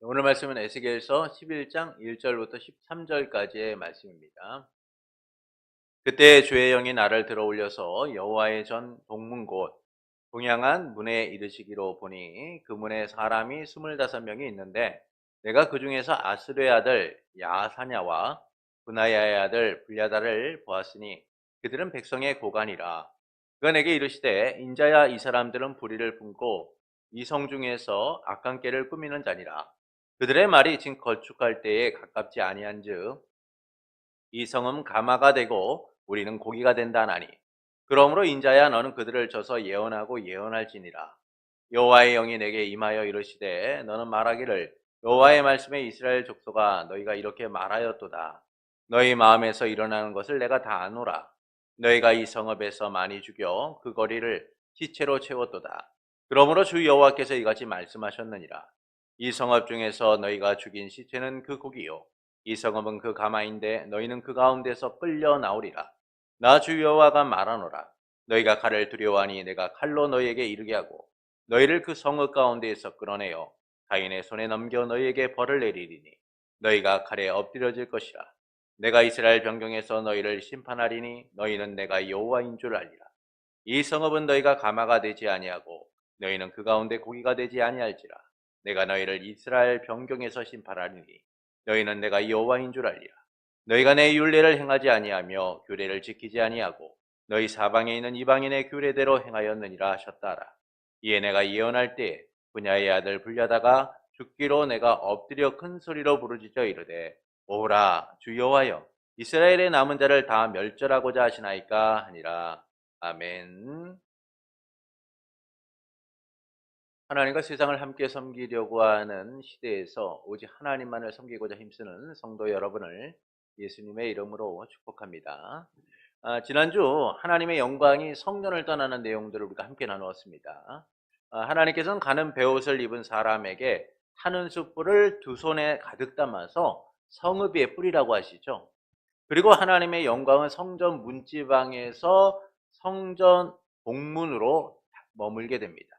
오늘 말씀은 에스겔서 11장 1절부터 13절까지의 말씀입니다. 그때 주의 영이 나를 들어 올려서 여호와의 전 동문 곧 동양한 문에 이르시기로 보니 그 문에 사람이 25명이 있는데 내가 그 중에서 아스르의 아들 야사냐와 분하야의 아들 불야다를 보았으니 그들은 백성의 고관이라. 그가 내게 이르시되 인자야 이 사람들은 불의를 품고 이 성 중에서 악한 꾀를 꾸미는 자니라. 그들의 말이 지금 거축할 때에 가깝지 아니한즉 이 성은 가마가 되고 우리는 고기가 된다 하나니 그러므로 인자야 너는 그들을 쳐서 예언하고 예언할지니라. 여호와의 영이 내게 임하여 이르시되 너는 말하기를 여호와의 말씀에 이스라엘 족속아 너희가 이렇게 말하였도다. 너희 마음에서 일어나는 것을 내가 다 아노라. 너희가 이 성읍에서 많이 죽여 그 거리를 시체로 채웠도다. 그러므로 주 여호와께서 이같이 말씀하셨느니라. 이 성읍 중에서 너희가 죽인 시체는 그 고기요 이 성읍은 그 가마인데 너희는 그 가운데서 끌려 나오리라. 나 주 여호와가 말하노라. 너희가 칼을 두려워하니 내가 칼로 너희에게 이르게 하고 너희를 그 성읍 가운데에서 끌어내어 가인의 손에 넘겨 너희에게 벌을 내리리니 너희가 칼에 엎드려질 것이라. 내가 이스라엘 변경에서 너희를 심판하리니 너희는 내가 여호와인 줄 알리라. 이 성읍은 너희가 가마가 되지 아니하고 너희는 그 가운데 고기가 되지 아니할지라. 내가 너희를 이스라엘 변경에서 심판하리니 너희는 내가 여호와인 줄 알리라. 너희가 내 율례를 행하지 아니하며 규례를 지키지 아니하고 너희 사방에 있는 이방인의 규례대로 행하였느니라 하셨다라. 이에 내가 예언할 때 분야의 아들 불야다가 죽기로 내가 엎드려 큰 소리로 부르짖어 이르되 오라 주 여호와여 이스라엘의 남은 자를 다 멸절하고자 하시나이까 하니라. 아멘. 하나님과 세상을 함께 섬기려고 하는 시대에서 오직 하나님만을 섬기고자 힘쓰는 성도 여러분을 예수님의 이름으로 축복합니다. 지난주 하나님의 영광이 성전을 떠나는 내용들을 우리가 함께 나누었습니다. 하나님께서는 가는 베옷을 입은 사람에게 타는 숯불을 두 손에 가득 담아서 성읍에 뿌리라고 하시죠. 그리고 하나님의 영광은 성전 문지방에서 성전 동문으로 머물게 됩니다.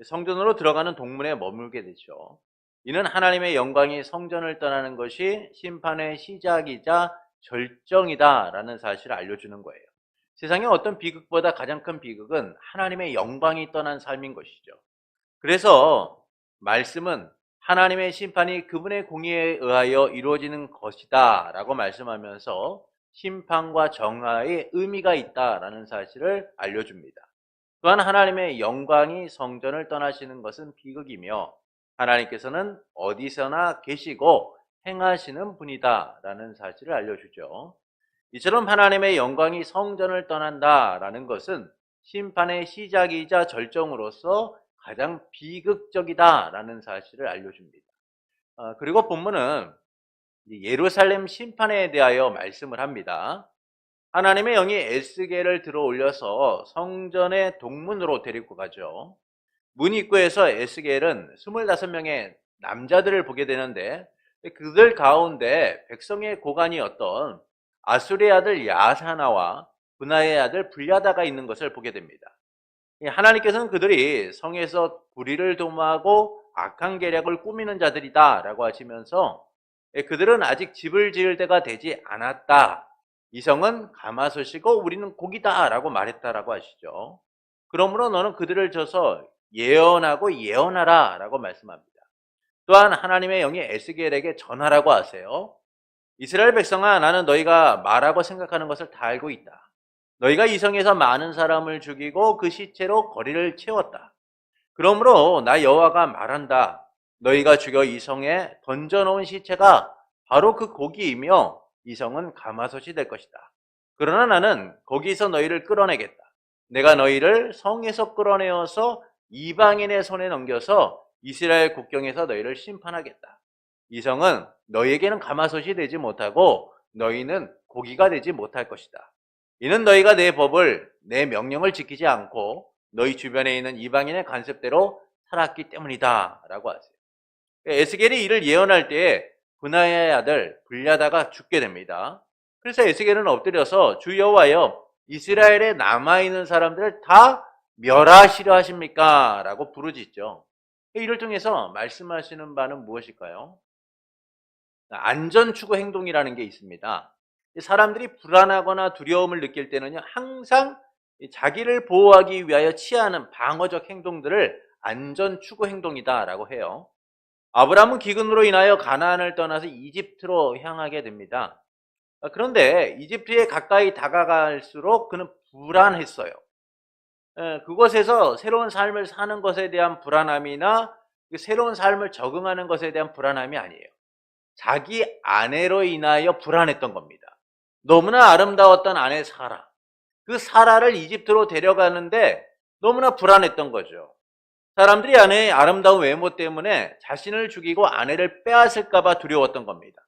성전으로 들어가는 동문에 머물게 되죠. 이는 하나님의 영광이 성전을 떠나는 것이 심판의 시작이자 절정이다라는 사실을 알려주는 거예요. 세상의 어떤 비극보다 가장 큰 비극은 하나님의 영광이 떠난 삶인 것이죠. 그래서 말씀은 하나님의 심판이 그분의 공의에 의하여 이루어지는 것이다 라고 말씀하면서 심판과 정화의 의미가 있다라는 사실을 알려줍니다. 또한 하나님의 영광이 성전을 떠나시는 것은 비극이며 하나님께서는 어디서나 계시고 행하시는 분이다라는 사실을 알려주죠. 이처럼 하나님의 영광이 성전을 떠난다라는 것은 심판의 시작이자 절정으로서 가장 비극적이다라는 사실을 알려줍니다. 그리고 본문은 예루살렘 심판에 대하여 말씀을 합니다. 하나님의 영이 에스겔을 들어 올려서 성전의 동문으로 데리고 가죠. 문 입구에서 에스겔은 25명의 남자들을 보게 되는데 그들 가운데 백성의 고관이었던 아수리의 아들 야사나와 분하의 아들 불야다가 있는 것을 보게 됩니다. 하나님께서는 그들이 성에서 불의를 도모하고 악한 계략을 꾸미는 자들이다 라고 하시면서 그들은 아직 집을 지을 때가 되지 않았다. 이 성은 가마솥이고 우리는 고기다 라고 말했다라고 하시죠. 그러므로 너는 그들을 쳐서 예언하고 예언하라 라고 말씀합니다. 또한 하나님의 영이 에스겔에게 전하라고 하세요. 이스라엘 백성아 나는 너희가 말하고 생각하는 것을 다 알고 있다. 너희가 이 성에서 많은 사람을 죽이고 그 시체로 거리를 채웠다. 그러므로 나 여호와가 말한다. 너희가 죽여 이 성에 던져놓은 시체가 바로 그 고기이며 이 성은 가마솥이 될 것이다. 그러나 나는 거기서 너희를 끌어내겠다. 내가 너희를 성에서 끌어내어서 이방인의 손에 넘겨서 이스라엘 국경에서 너희를 심판하겠다. 이 성은 너희에게는 가마솥이 되지 못하고 너희는 고기가 되지 못할 것이다. 이는 너희가 내 법을 내 명령을 지키지 않고 너희 주변에 있는 이방인의 간섭대로 살았기 때문이다 라고 하세요. 에스겔이 이를 예언할 때에 분하의 아들 불야다가 죽게 됩니다. 그래서 에스겔은 엎드려서 주 여호와여 이스라엘에 남아있는 사람들을 다 멸하시려 하십니까? 라고 부르짖죠. 이를 통해서 말씀하시는 바는 무엇일까요? 안전 추구 행동이라는 게 있습니다. 사람들이 불안하거나 두려움을 느낄 때는요, 항상 자기를 보호하기 위하여 취하는 방어적 행동들을 안전 추구 행동이다라고 해요. 아브라함은 기근으로 인하여 가나안을 떠나서 이집트로 향하게 됩니다. 그런데 이집트에 가까이 다가갈수록 그는 불안했어요. 그곳에서 새로운 삶을 사는 것에 대한 불안함이나 새로운 삶을 적응하는 것에 대한 불안함이 아니에요. 자기 아내로 인하여 불안했던 겁니다. 너무나 아름다웠던 아내 사라. 그 사라를 이집트로 데려가는데 너무나 불안했던 거죠. 사람들이 아내의 아름다운 외모 때문에 자신을 죽이고 아내를 빼앗을까 봐 두려웠던 겁니다.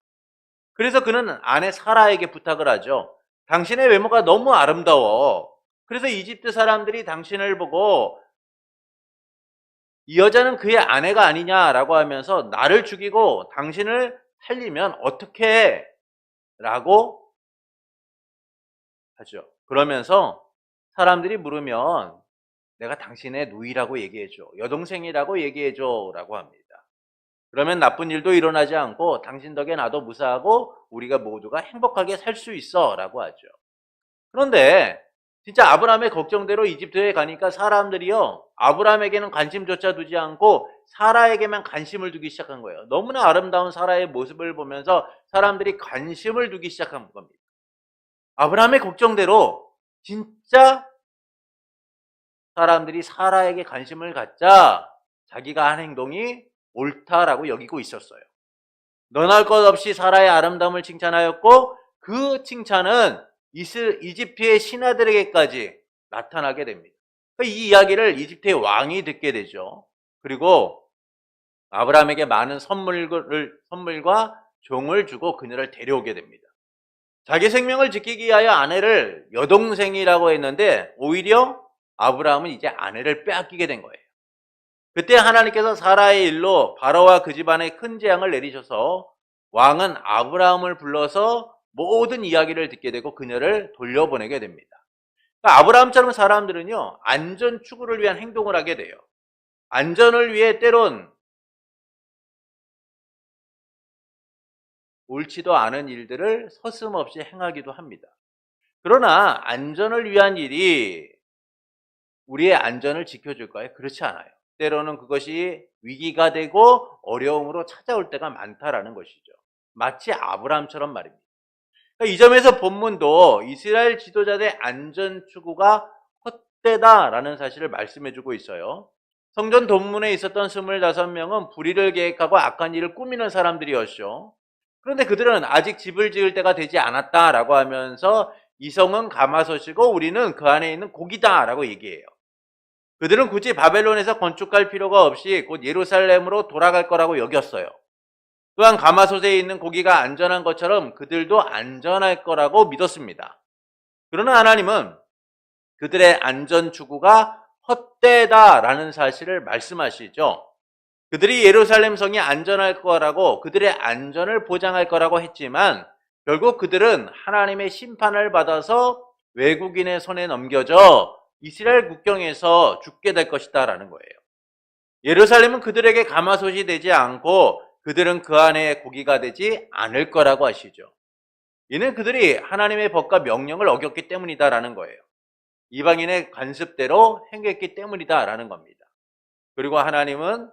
그래서 그는 아내 사라에게 부탁을 하죠. 당신의 외모가 너무 아름다워. 그래서 이집트 사람들이 당신을 보고 이 여자는 그의 아내가 아니냐라고 하면서 나를 죽이고 당신을 살리면 어떻게 해? 라고 하죠. 그러면서 사람들이 물으면 내가 당신의 누이라고 얘기해줘. 여동생이라고 얘기해줘. 라고 합니다. 그러면 나쁜 일도 일어나지 않고 당신 덕에 나도 무사하고 우리가 모두가 행복하게 살 수 있어. 라고 하죠. 그런데 진짜 아브라함의 걱정대로 이집트에 가니까 사람들이요, 아브라함에게는 관심조차 두지 않고 사라에게만 관심을 두기 시작한 거예요. 너무나 아름다운 사라의 모습을 보면서 사람들이 관심을 두기 시작한 겁니다. 아브라함의 걱정대로 진짜 사람들이 사라에게 관심을 갖자 자기가 한 행동이 옳다라고 여기고 있었어요. 너날 것 없이 사라의 아름다움을 칭찬하였고 그 칭찬은 이집트의 신하들에게까지 나타나게 됩니다. 이 이야기를 이집트의 왕이 듣게 되죠. 그리고 아브라함에게 많은 선물과 종을 주고 그녀를 데려오게 됩니다. 자기 생명을 지키기 위하여 아내를 여동생이라고 했는데 오히려 아브라함은 이제 아내를 빼앗기게 된 거예요. 그때 하나님께서 사라의 일로 바로와 그 집안에 큰 재앙을 내리셔서 왕은 아브라함을 불러서 모든 이야기를 듣게 되고 그녀를 돌려보내게 됩니다. 그러니까 아브라함처럼 사람들은요, 안전 추구를 위한 행동을 하게 돼요. 안전을 위해 때론 옳지도 않은 일들을 서슴없이 행하기도 합니다. 그러나 안전을 위한 일이 우리의 안전을 지켜줄까요? 그렇지 않아요. 때로는 그것이 위기가 되고 어려움으로 찾아올 때가 많다라는 것이죠. 마치 아브라함처럼 말입니다. 그러니까 이 점에서 본문도 이스라엘 지도자들의 안전 추구가 헛되다라는 사실을 말씀해주고 있어요. 성전 동문에 있었던 25명은 불의를 계획하고 악한 일을 꾸미는 사람들이었죠. 그런데 그들은 아직 집을 지을 때가 되지 않았다라고 하면서 이 성은 가마솥이고 우리는 그 안에 있는 고기다라고 얘기해요. 그들은 굳이 바벨론에서 건축할 필요가 없이 곧 예루살렘으로 돌아갈 거라고 여겼어요. 또한 가마솥에 있는 고기가 안전한 것처럼 그들도 안전할 거라고 믿었습니다. 그러나 하나님은 그들의 안전 추구가 헛되다라는 사실을 말씀하시죠. 그들이 예루살렘 성이 안전할 거라고 그들의 안전을 보장할 거라고 했지만 결국 그들은 하나님의 심판을 받아서 외국인의 손에 넘겨져 이스라엘 국경에서 죽게 될 것이다 라는 거예요. 예루살렘은 그들에게 가마솥이 되지 않고 그들은 그 안에 고기가 되지 않을 거라고 하시죠. 이는 그들이 하나님의 법과 명령을 어겼기 때문이다라는 거예요. 이방인의 관습대로 행했기 때문이다라는 겁니다. 그리고 하나님은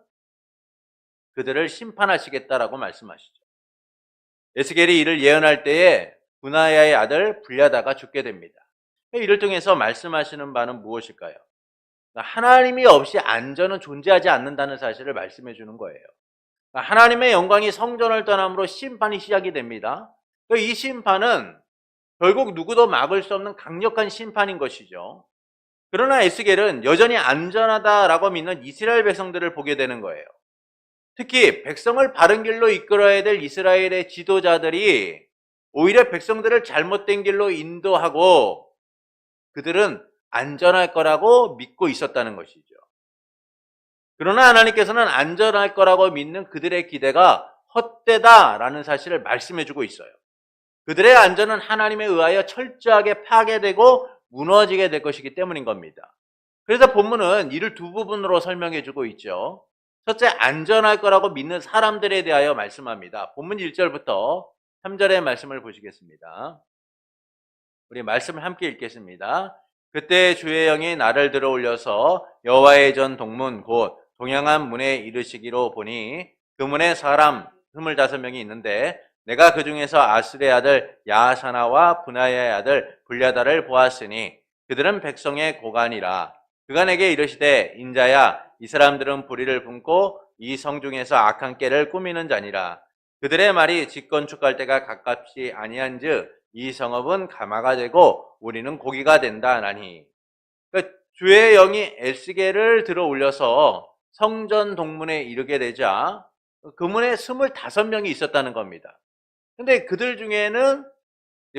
그들을 심판하시겠다라고 말씀하시죠. 에스겔이 이를 예언할 때에 분하야의 아들 불야다가 죽게 됩니다. 이를 통해서 말씀하시는 바는 무엇일까요? 하나님이 없이 안전은 존재하지 않는다는 사실을 말씀해 주는 거예요. 하나님의 영광이 성전을 떠남으로 심판이 시작이 됩니다. 이 심판은 결국 누구도 막을 수 없는 강력한 심판인 것이죠. 그러나 에스겔은 여전히 안전하다라고 믿는 이스라엘 백성들을 보게 되는 거예요. 특히 백성을 바른 길로 이끌어야 될 이스라엘의 지도자들이 오히려 백성들을 잘못된 길로 인도하고 그들은 안전할 거라고 믿고 있었다는 것이죠. 그러나 하나님께서는 안전할 거라고 믿는 그들의 기대가 헛되다라는 사실을 말씀해주고 있어요. 그들의 안전은 하나님에 의하여 철저하게 파괴되고 무너지게 될 것이기 때문인 겁니다. 그래서 본문은 이를 두 부분으로 설명해주고 있죠. 첫째, 안전할 거라고 믿는 사람들에 대하여 말씀합니다. 본문 1절부터 3절의 말씀을 보시겠습니다. 우리 말씀을 함께 읽겠습니다. 그때 주의 영이 나를 들어 올려서 여호와의 전 동문 곧 동양한 문에 이르시기로 보니 그 문에 사람 25명이 있는데 내가 그 중에서 아스레의 아들 야사나와 분하야의 아들 불야다를 보았으니 그들은 백성의 고관이라. 그가 내게 이르시되 인자야 이 사람들은 불의를 품고 이 성 중에서 악한 꾀를 꾸미는 자니라. 그들의 말이 집 건축할 때가 가깝지 아니한즉 이 성읍은 가마가 되고 우리는 고기가 된다 하나니. 그러니까 주의 영이 에스겔을 들어 올려서 성전 동문에 이르게 되자 그 문에 25명이 있었다는 겁니다. 근데 그들 중에는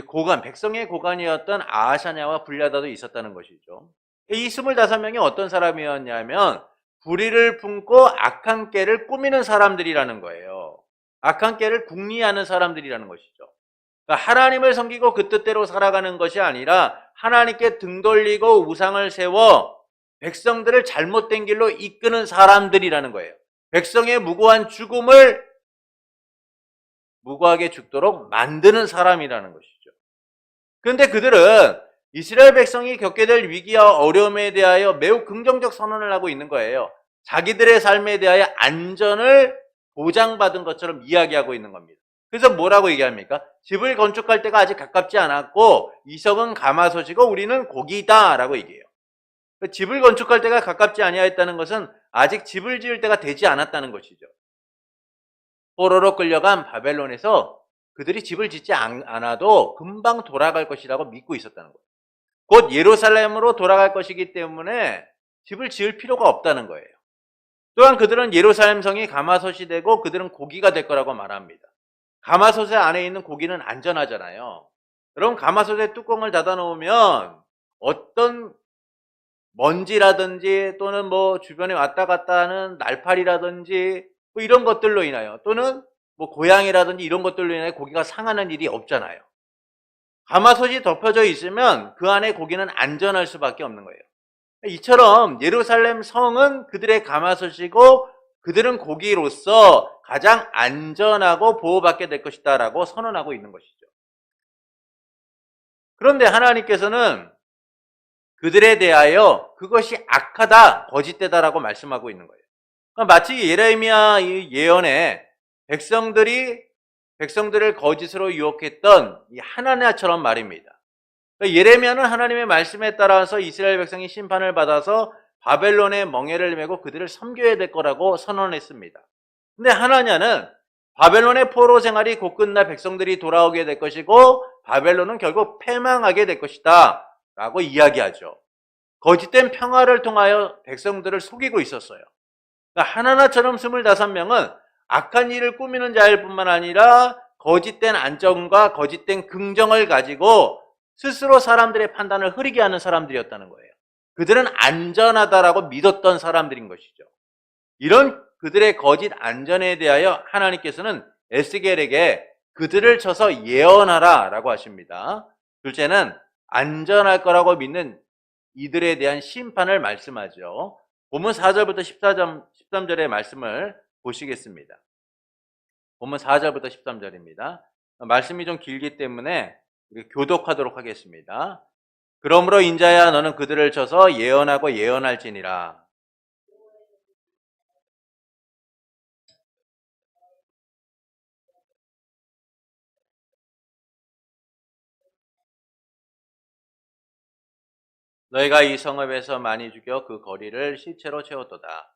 고관, 백성의 고관이었던 아하샤냐와 불야다도 있었다는 것이죠. 이 25명이 어떤 사람이었냐면 불의를 품고 악한 꾀를 꾸미는 사람들이라는 거예요. 악한 꾀를 궁리하는 사람들이라는 것이죠. 그러니까 하나님을 섬기고 그 뜻대로 살아가는 것이 아니라 하나님께 등 돌리고 우상을 세워 백성들을 잘못된 길로 이끄는 사람들이라는 거예요. 백성의 무고한 죽음을 무고하게 죽도록 만드는 사람이라는 것이죠. 그런데 그들은 이스라엘 백성이 겪게 될 위기와 어려움에 대하여 매우 긍정적 선언을 하고 있는 거예요. 자기들의 삶에 대하여 안전을 보장받은 것처럼 이야기하고 있는 겁니다. 그래서 뭐라고 얘기합니까? 집을 건축할 때가 아직 가깝지 않았고 이석은 가마솥이고 우리는 고기다 라고 얘기해요. 집을 건축할 때가 가깝지 아니하였다는 것은 아직 집을 지을 때가 되지 않았다는 것이죠. 포로로 끌려간 바벨론에서 그들이 집을 짓지 않아도 금방 돌아갈 것이라고 믿고 있었다는 거예요. 곧 예루살렘으로 돌아갈 것이기 때문에 집을 지을 필요가 없다는 거예요. 또한 그들은 예루살렘 성이 가마솥이 되고 그들은 고기가 될 거라고 말합니다. 가마솥의 안에 있는 고기는 안전하잖아요. 여러분, 가마솥의 뚜껑을 닫아 놓으면 어떤 먼지라든지 또는 뭐 주변에 왔다 갔다 하는 날파리라든지 뭐 이런 것들로 인하여 또는 뭐 고양이라든지 이런 것들로 인하여 고기가 상하는 일이 없잖아요. 가마솥이 덮여져 있으면 그 안에 고기는 안전할 수밖에 없는 거예요. 이처럼 예루살렘 성은 그들의 가마솥이고 그들은 고기로서 가장 안전하고 보호받게 될 것이다 라고 선언하고 있는 것이죠. 그런데 하나님께서는 그들에 대하여 그것이 악하다, 거짓되다라고 말씀하고 있는 거예요. 그러니까 마치 예레미야 예언에 백성들을 거짓으로 유혹했던 이 하나냐처럼 말입니다. 그러니까 예레미야는 하나님의 말씀에 따라서 이스라엘 백성이 심판을 받아서 바벨론의 멍에를 메고 그들을 섬겨야 될 거라고 선언했습니다. 근데 하나냐는 바벨론의 포로 생활이 곧 끝나 백성들이 돌아오게 될 것이고 바벨론은 결국 패망하게 될 것이다 라고 이야기하죠. 거짓된 평화를 통하여 백성들을 속이고 있었어요. 그러니까 하나나처럼 25명은 악한 일을 꾸미는 자일 뿐만 아니라 거짓된 안정과 거짓된 긍정을 가지고 스스로 사람들의 판단을 흐리게 하는 사람들이었다는 거예요. 그들은 안전하다라고 믿었던 사람들인 것이죠. 이런 그들의 거짓 안전에 대하여 하나님께서는 에스겔에게 그들을 쳐서 예언하라 라고 하십니다. 둘째는 안전할 거라고 믿는 이들에 대한 심판을 말씀하죠. 본문 4절부터 13절의 말씀을 보시겠습니다. 본문 4절부터 13절입니다. 말씀이 좀 길기 때문에 교독하도록 하겠습니다. 그러므로 인자야 너는 그들을 쳐서 예언하고 예언할지니라. 너희가 이 성읍에서 많이 죽여 그 거리를 시체로 채웠도다.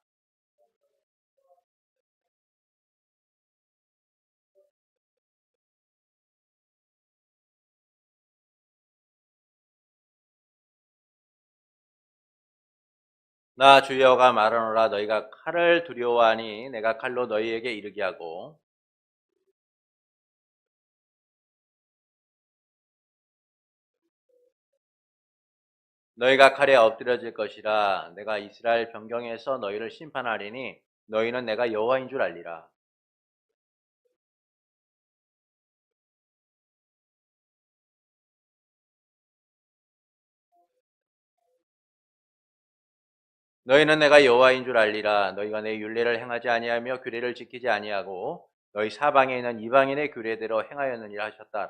나 주여가 말하노라 너희가 칼을 두려워하니 내가 칼로 너희에게 이르게 하고 너희가 칼에 엎드려질 것이라. 내가 이스라엘 변경에서 너희를 심판하리니 너희는 내가 여호와인 줄 알리라. 너희는 내가 여호와인 줄 알리라. 너희가 내 율례를 행하지 아니하며 규례를 지키지 아니하고 너희 사방에 있는 이방인의 규례대로 행하였느니라 하셨다라.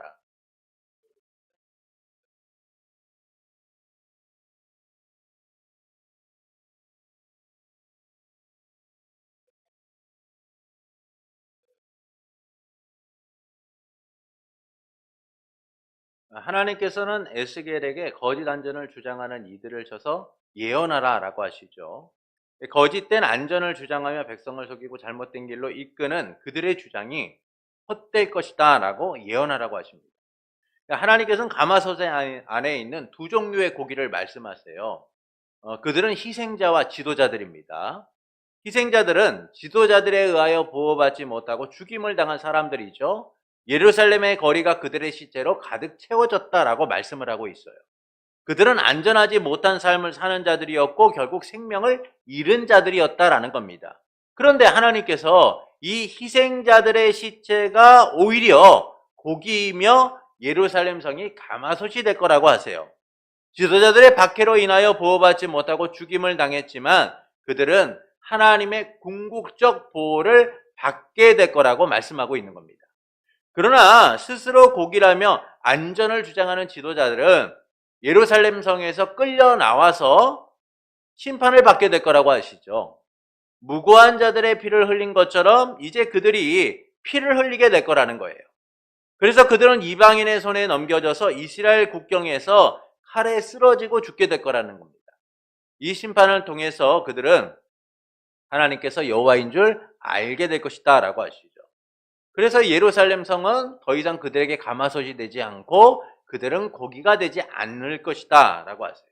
하나님께서는 에스겔에게 거짓 안전을 주장하는 이들을 쳐서 예언하라라고 하시죠. 거짓된 안전을 주장하며 백성을 속이고 잘못된 길로 이끄는 그들의 주장이 헛될 것이다라고 예언하라고 하십니다. 하나님께서는 가마솥 안에 있는 두 종류의 고기를 말씀하세요. 그들은 희생자와 지도자들입니다. 희생자들은 지도자들에 의하여 보호받지 못하고 죽임을 당한 사람들이죠. 예루살렘의 거리가 그들의 시체로 가득 채워졌다라고 말씀을 하고 있어요. 그들은 안전하지 못한 삶을 사는 자들이었고 결국 생명을 잃은 자들이었다라는 겁니다. 그런데 하나님께서 이 희생자들의 시체가 오히려 고기이며 예루살렘 성이 가마솥이 될 거라고 하세요. 지도자들의 박해로 인하여 보호받지 못하고 죽임을 당했지만 그들은 하나님의 궁극적 보호를 받게 될 거라고 말씀하고 있는 겁니다. 그러나 스스로 고기라며 안전을 주장하는 지도자들은 예루살렘 성에서 끌려 나와서 심판을 받게 될 거라고 하시죠. 무고한 자들의 피를 흘린 것처럼 이제 그들이 피를 흘리게 될 거라는 거예요. 그래서 그들은 이방인의 손에 넘겨져서 이스라엘 국경에서 칼에 쓰러지고 죽게 될 거라는 겁니다. 이 심판을 통해서 그들은 하나님께서 여호와인 줄 알게 될 것이다 라고 하시죠. 그래서 예루살렘 성은 더 이상 그들에게 가마솥이 되지 않고 그들은 고기가 되지 않을 것이다 라고 하세요.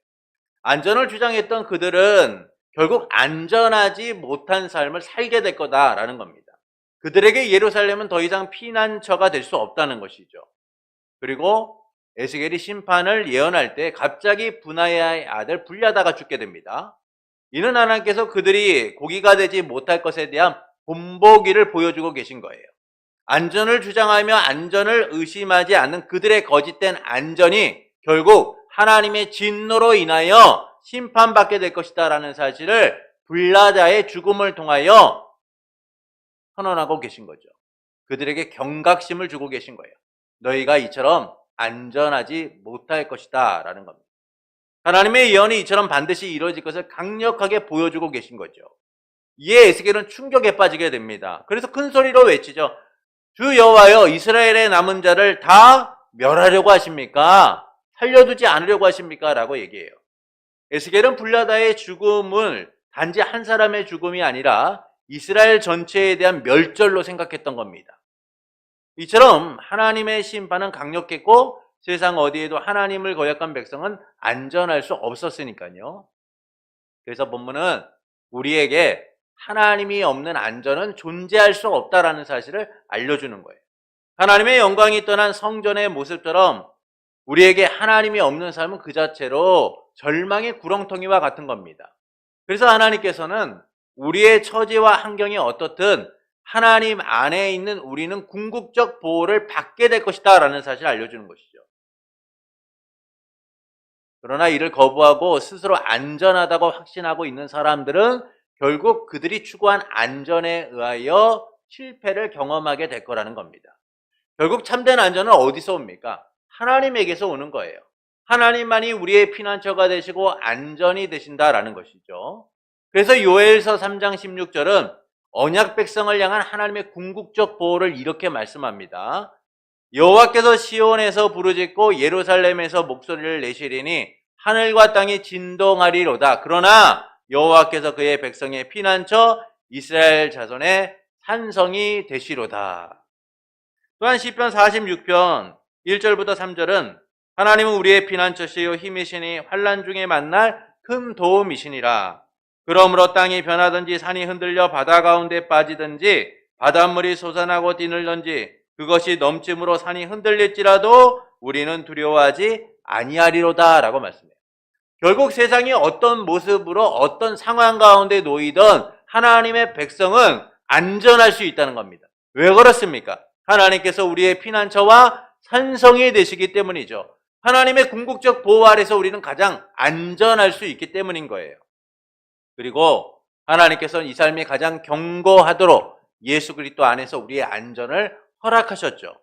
안전을 주장했던 그들은 결국 안전하지 못한 삶을 살게 될 거다라는 겁니다. 그들에게 예루살렘은 더 이상 피난처가 될 수 없다는 것이죠. 그리고 에스겔이 심판을 예언할 때 갑자기 분하야의 아들 불야다가 죽게 됩니다. 이는 하나님께서 그들이 고기가 되지 못할 것에 대한 본보기를 보여주고 계신 거예요. 안전을 주장하며 안전을 의심하지 않는 그들의 거짓된 안전이 결국 하나님의 진노로 인하여 심판받게 될 것이다라는 사실을 불야다의 죽음을 통하여 선언하고 계신 거죠. 그들에게 경각심을 주고 계신 거예요. 너희가 이처럼 안전하지 못할 것이다 라는 겁니다. 하나님의 예언이 이처럼 반드시 이루어질 것을 강력하게 보여주고 계신 거죠. 이에 에스겔은 충격에 빠지게 됩니다. 그래서 큰 소리로 외치죠. 주 여호와여, 이스라엘의 남은 자를 다 멸하려고 하십니까? 살려두지 않으려고 하십니까? 라고 얘기해요. 에스겔은 불야다의 죽음을 단지 한 사람의 죽음이 아니라 이스라엘 전체에 대한 멸절로 생각했던 겁니다. 이처럼 하나님의 심판은 강력했고 세상 어디에도 하나님을 거역한 백성은 안전할 수 없었으니까요. 그래서 본문은 우리에게 하나님이 없는 안전은 존재할 수 없다라는 사실을 알려주는 거예요. 하나님의 영광이 떠난 성전의 모습처럼 우리에게 하나님이 없는 삶은 그 자체로 절망의 구렁텅이와 같은 겁니다. 그래서 하나님께서는 우리의 처지와 환경이 어떻든 하나님 안에 있는 우리는 궁극적 보호를 받게 될 것이다 라는 사실을 알려주는 것이죠. 그러나 이를 거부하고 스스로 안전하다고 확신하고 있는 사람들은 결국 그들이 추구한 안전에 의하여 실패를 경험하게 될 거라는 겁니다. 결국 참된 안전은 어디서 옵니까? 하나님에게서 오는 거예요. 하나님만이 우리의 피난처가 되시고 안전이 되신다라는 것이죠. 그래서 요엘서 3장 16절은 언약 백성을 향한 하나님의 궁극적 보호를 이렇게 말씀합니다. 여호와께서 시온에서 부르짖고 예루살렘에서 목소리를 내시리니 하늘과 땅이 진동하리로다. 그러나 여호와께서 그의 백성의 피난처 이스라엘 자손의 산성이 되시로다. 또한 시편 46편 1절부터 3절은 하나님은 우리의 피난처시요 힘이시니 환난 중에 만날 큰 도움이시니라. 그러므로 땅이 변하든지 산이 흔들려 바다 가운데 빠지든지 바닷물이 솟아나고 뛰늘든지 그것이 넘침으로 산이 흔들릴지라도 우리는 두려워하지 아니하리로다 라고 말씀해요. 결국 세상이 어떤 모습으로 어떤 상황 가운데 놓이던 하나님의 백성은 안전할 수 있다는 겁니다. 왜 그렇습니까? 하나님께서 우리의 피난처와 산성이 되시기 때문이죠. 하나님의 궁극적 보호 아래서 우리는 가장 안전할 수 있기 때문인 거예요. 그리고 하나님께서는 이 삶이 가장 견고하도록 예수 그리스도 안에서 우리의 안전을 허락하셨죠.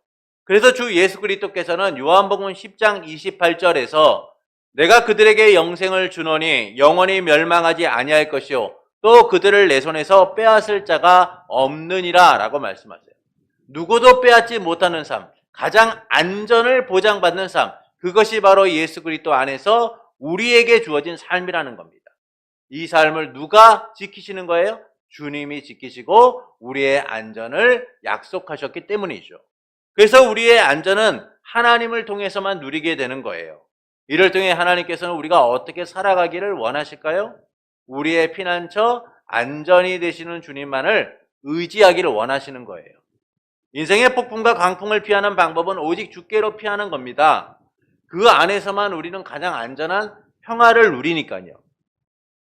그래서 주 예수 그리스도께서는 요한복음 10장 28절에서 내가 그들에게 영생을 주노니 영원히 멸망하지 아니할 것이요 또 그들을 내 손에서 빼앗을 자가 없느니라 라고 말씀하세요. 누구도 빼앗지 못하는 삶, 가장 안전을 보장받는 삶, 그것이 바로 예수 그리스도 안에서 우리에게 주어진 삶이라는 겁니다. 이 삶을 누가 지키시는 거예요? 주님이 지키시고 우리의 안전을 약속하셨기 때문이죠. 그래서 우리의 안전은 하나님을 통해서만 누리게 되는 거예요. 이를 통해 하나님께서는 우리가 어떻게 살아가기를 원하실까요? 우리의 피난처, 안전이 되시는 주님만을 의지하기를 원하시는 거예요. 인생의 폭풍과 강풍을 피하는 방법은 오직 주께로 피하는 겁니다. 그 안에서만 우리는 가장 안전한 평화를 누리니까요.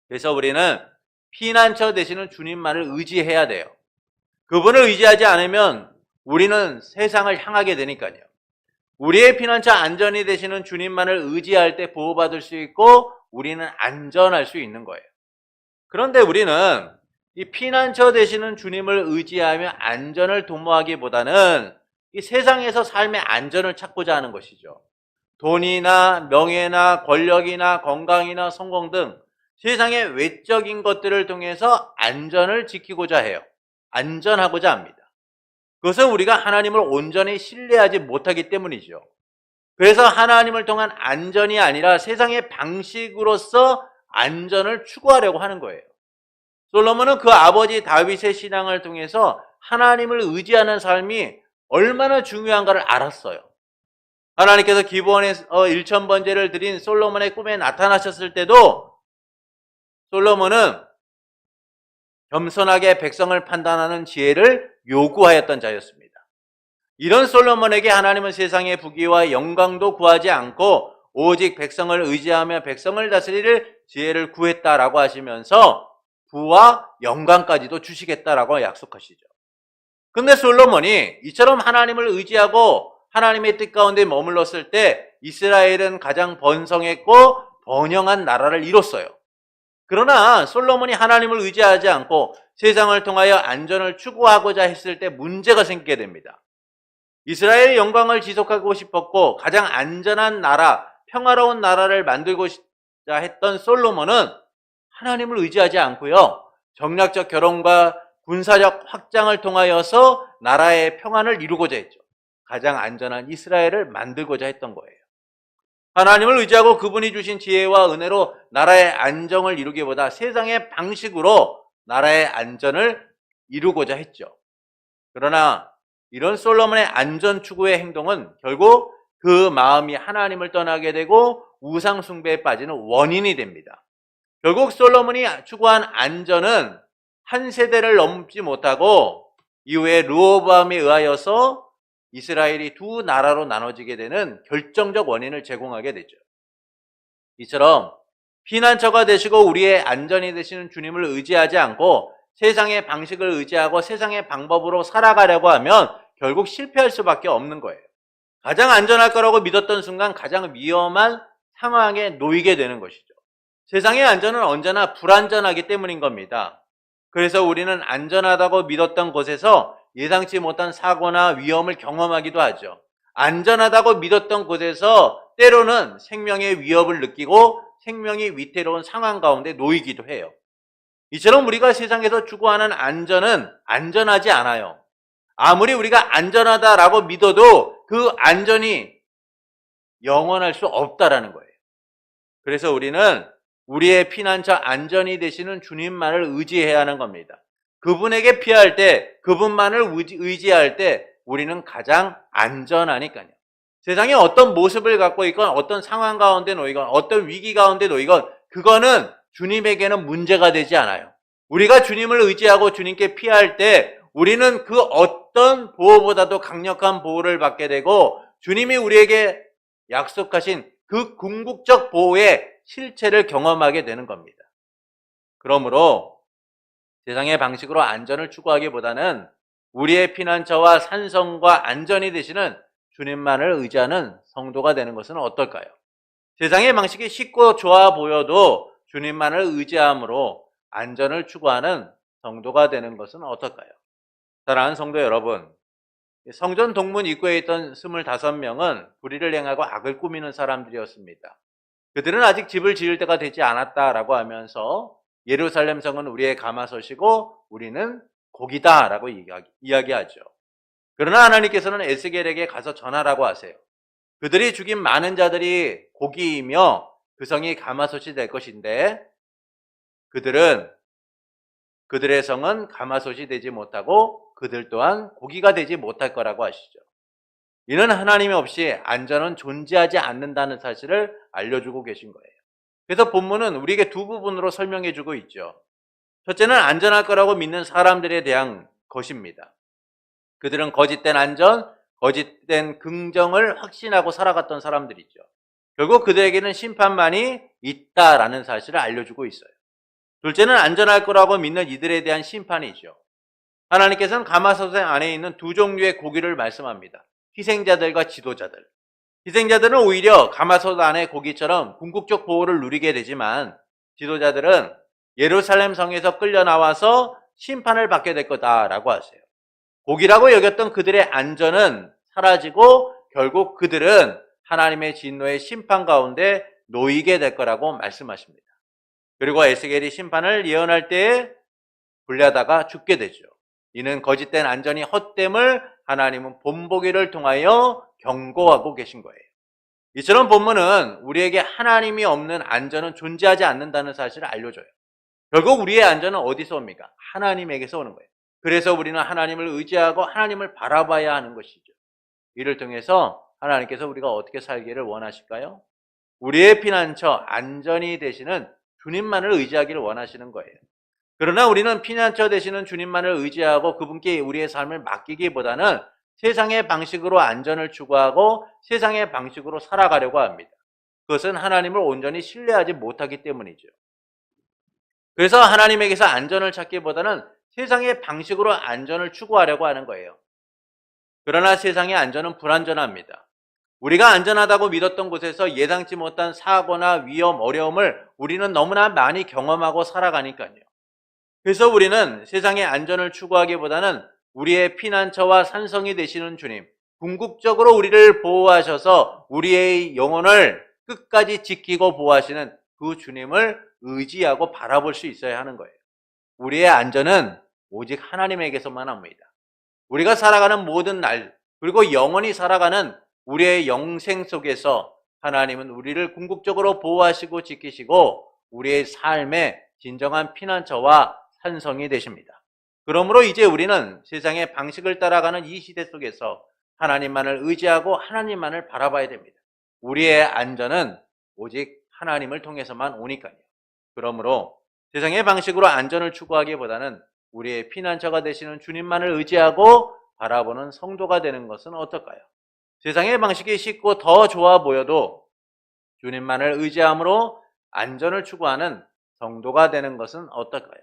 그래서 우리는 피난처 되시는 주님만을 의지해야 돼요. 그분을 의지하지 않으면 우리는 세상을 향하게 되니까요. 우리의 피난처 안전이 되시는 주님만을 의지할 때 보호받을 수 있고 우리는 안전할 수 있는 거예요. 그런데 우리는 이 피난처 되시는 주님을 의지하며 안전을 도모하기보다는 이 세상에서 삶의 안전을 찾고자 하는 것이죠. 돈이나 명예나 권력이나 건강이나 성공 등 세상의 외적인 것들을 통해서 안전을 지키고자 해요. 안전하고자 합니다. 그것은 우리가 하나님을 온전히 신뢰하지 못하기 때문이죠. 그래서 하나님을 통한 안전이 아니라 세상의 방식으로서 안전을 추구하려고 하는 거예요. 솔로몬은 그 아버지 다윗의 신앙을 통해서 하나님을 의지하는 삶이 얼마나 중요한가를 알았어요. 하나님께서 기브온에서 1000번제를 드린 솔로몬의 꿈에 나타나셨을 때도 솔로몬은 겸손하게 백성을 판단하는 지혜를 요구하였던 자였습니다. 이런 솔로몬에게 하나님은 세상의 부귀와 영광도 구하지 않고 오직 백성을 의지하며 백성을 다스릴 지혜를 구했다라고 하시면서 부와 영광까지도 주시겠다라고 약속하시죠. 근데 솔로몬이 이처럼 하나님을 의지하고 하나님의 뜻 가운데 머물렀을 때 이스라엘은 가장 번성했고 번영한 나라를 이뤘어요. 그러나 솔로몬이 하나님을 의지하지 않고 세상을 통하여 안전을 추구하고자 했을 때 문제가 생기게 됩니다. 이스라엘의 영광을 지속하고 싶었고 가장 안전한 나라, 평화로운 나라를 만들고자 했던 솔로몬은 하나님을 의지하지 않고요. 정략적 결혼과 군사력 확장을 통하여서 나라의 평안을 이루고자 했죠. 가장 안전한 이스라엘을 만들고자 했던 거예요. 하나님을 의지하고 그분이 주신 지혜와 은혜로 나라의 안정을 이루기보다 세상의 방식으로 나라의 안전을 이루고자 했죠. 그러나 이런 솔로몬의 안전 추구의 행동은 결국 그 마음이 하나님을 떠나게 되고 우상 숭배에 빠지는 원인이 됩니다. 결국 솔로몬이 추구한 안전은 한 세대를 넘지 못하고 이후에 르호보암에 의하여서 이스라엘이 두 나라로 나눠지게 되는 결정적 원인을 제공하게 되죠. 이처럼 피난처가 되시고 우리의 안전이 되시는 주님을 의지하지 않고 세상의 방식을 의지하고 세상의 방법으로 살아가려고 하면 결국 실패할 수밖에 없는 거예요. 가장 안전할 거라고 믿었던 순간 가장 위험한 상황에 놓이게 되는 것이죠. 세상의 안전은 언제나 불안전하기 때문인 겁니다. 그래서 우리는 안전하다고 믿었던 곳에서 예상치 못한 사고나 위험을 경험하기도 하죠. 안전하다고 믿었던 곳에서 때로는 생명의 위협을 느끼고 생명이 위태로운 상황 가운데 놓이기도 해요. 이처럼 우리가 세상에서 추구하는 안전은 안전하지 않아요. 아무리 우리가 안전하다라고 믿어도 그 안전이 영원할 수 없다라는 거예요. 그래서 우리는 우리의 피난처 안전이 되시는 주님만을 의지해야 하는 겁니다. 그분에게 피할 때, 그분만을 의지할 때 우리는 가장 안전하니까요. 세상에 어떤 모습을 갖고 있건 어떤 상황 가운데 놓이건 어떤 위기 가운데 놓이건 그거는 주님에게는 문제가 되지 않아요. 우리가 주님을 의지하고 주님께 피할 때 우리는 그 어떤 보호보다도 강력한 보호를 받게 되고 주님이 우리에게 약속하신 그 궁극적 보호의 실체를 경험하게 되는 겁니다. 그러므로 세상의 방식으로 안전을 추구하기보다는 우리의 피난처와 산성과 안전이 되시는 주님만을 의지하는 성도가 되는 것은 어떨까요? 세상의 방식이 쉽고 좋아 보여도 주님만을 의지함으로 안전을 추구하는 성도가 되는 것은 어떨까요? 사랑하는 성도 여러분, 성전 동문 입구에 있던 25명은 불의를 행하고 악을 꾸미는 사람들이었습니다. 그들은 아직 집을 지을 때가 되지 않았다라고 하면서 예루살렘 성은 우리의 가마솥이고 우리는 고기다라고 이야기하죠. 그러나 하나님께서는 에스겔에게 가서 전하라고 하세요. 그들이 죽인 많은 자들이 고기이며 그 성이 가마솥이 될 것인데 그들의 성은 가마솥이 되지 못하고 그들 또한 고기가 되지 못할 거라고 하시죠. 이는 하나님이 없이 안전은 존재하지 않는다는 사실을 알려주고 계신 거예요. 그래서 본문은 우리에게 두 부분으로 설명해주고 있죠. 첫째는 안전할 거라고 믿는 사람들에 대한 것입니다. 그들은 거짓된 안전, 거짓된 긍정을 확신하고 살아갔던 사람들이죠. 결국 그들에게는 심판만이 있다라는 사실을 알려주고 있어요. 둘째는 안전할 거라고 믿는 이들에 대한 심판이죠. 하나님께서는 가마솥 안에 있는 두 종류의 고기를 말씀합니다. 희생자들과 지도자들. 희생자들은 오히려 가마솥 안의 고기처럼 궁극적 보호를 누리게 되지만 지도자들은 예루살렘 성에서 끌려 나와서 심판을 받게 될 거다라고 하세요. 고기라고 여겼던 그들의 안전은 사라지고 결국 그들은 하나님의 진노의 심판 가운데 놓이게 될 거라고 말씀하십니다. 그리고 에스겔이 심판을 예언할 때에 불려다가 죽게 되죠. 이는 거짓된 안전이 헛됨을 하나님은 본보기를 통하여 경고하고 계신 거예요. 이처럼 본문은 우리에게 하나님이 없는 안전은 존재하지 않는다는 사실을 알려줘요. 결국 우리의 안전은 어디서 옵니까? 하나님에게서 오는 거예요. 그래서 우리는 하나님을 의지하고 하나님을 바라봐야 하는 것이죠. 이를 통해서 하나님께서 우리가 어떻게 살기를 원하실까요? 우리의 피난처, 안전이 되시는 주님만을 의지하기를 원하시는 거예요. 그러나 우리는 피난처 되시는 주님만을 의지하고 그분께 우리의 삶을 맡기기보다는 세상의 방식으로 안전을 추구하고 세상의 방식으로 살아가려고 합니다. 그것은 하나님을 온전히 신뢰하지 못하기 때문이죠. 그래서 하나님에게서 안전을 찾기보다는 세상의 방식으로 안전을 추구하려고 하는 거예요. 그러나 세상의 안전은 불안전합니다. 우리가 안전하다고 믿었던 곳에서 예상치 못한 사고나 위험, 어려움을 우리는 너무나 많이 경험하고 살아가니까요. 그래서 우리는 세상의 안전을 추구하기보다는 우리의 피난처와 산성이 되시는 주님, 궁극적으로 우리를 보호하셔서 우리의 영혼을 끝까지 지키고 보호하시는 그 주님을 의지하고 바라볼 수 있어야 하는 거예요. 우리의 안전은 오직 하나님에게서만 합니다. 우리가 살아가는 모든 날, 그리고 영원히 살아가는 우리의 영생 속에서 하나님은 우리를 궁극적으로 보호하시고 지키시고 우리의 삶의 진정한 피난처와 산성이 되십니다. 그러므로 이제 우리는 세상의 방식을 따라가는 이 시대 속에서 하나님만을 의지하고 하나님만을 바라봐야 됩니다. 우리의 안전은 오직 하나님을 통해서만 오니까요. 그러므로 세상의 방식으로 안전을 추구하기보다는 우리의 피난처가 되시는 주님만을 의지하고 바라보는 성도가 되는 것은 어떨까요? 세상의 방식이 쉽고 더 좋아 보여도 주님만을 의지함으로 안전을 추구하는 성도가 되는 것은 어떨까요?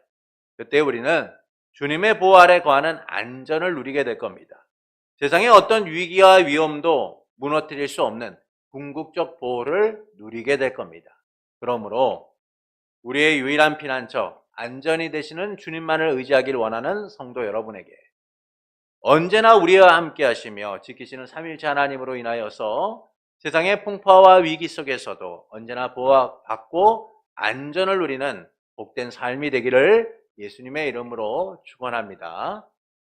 그때 우리는 주님의 보호 아래 거하는 안전을 누리게 될 겁니다. 세상의 어떤 위기와 위험도 무너뜨릴 수 없는 궁극적 보호를 누리게 될 겁니다. 그러므로 우리의 유일한 피난처, 안전이 되시는 주님만을 의지하길 원하는 성도 여러분에게 언제나 우리와 함께 하시며 지키시는 삼위일체 하나님으로 인하여서 세상의 풍파와 위기 속에서도 언제나 보호받고 안전을 누리는 복된 삶이 되기를 예수님의 이름으로 축원합니다.